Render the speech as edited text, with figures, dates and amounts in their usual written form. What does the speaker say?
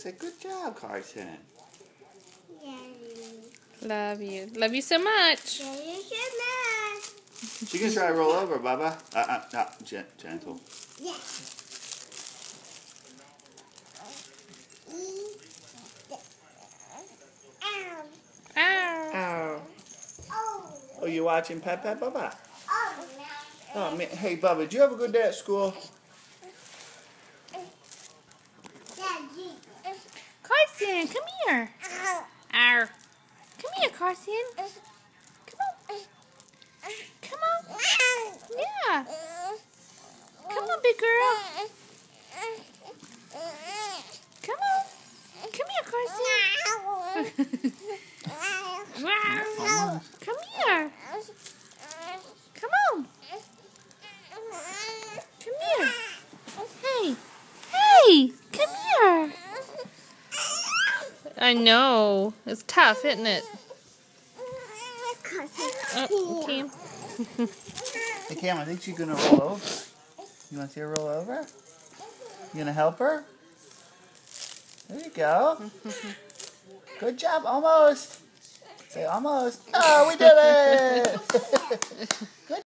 Say, good job, Carson. Love you. Love you so much. She can try to roll over, Bubba. Gentle. Yeah. Ow. Oh, you watching Pep Bubba? Oh, Oh, man. Hey, Bubba, did you have a good day at school? Carson, come here. Arr. Come here, Carson. Come on. Come on. Yeah. Come on, big girl. Come on. Come here, Carson. Wow. Come here. Come on. Come here. Hey. Hey. Come here. I know. It's tough, isn't it? Oh, Cam. Hey, Cam, I think she's going to roll over. You want to see her roll over? You going to help her? There you go. Good job. Almost. Say almost. Oh, we did it.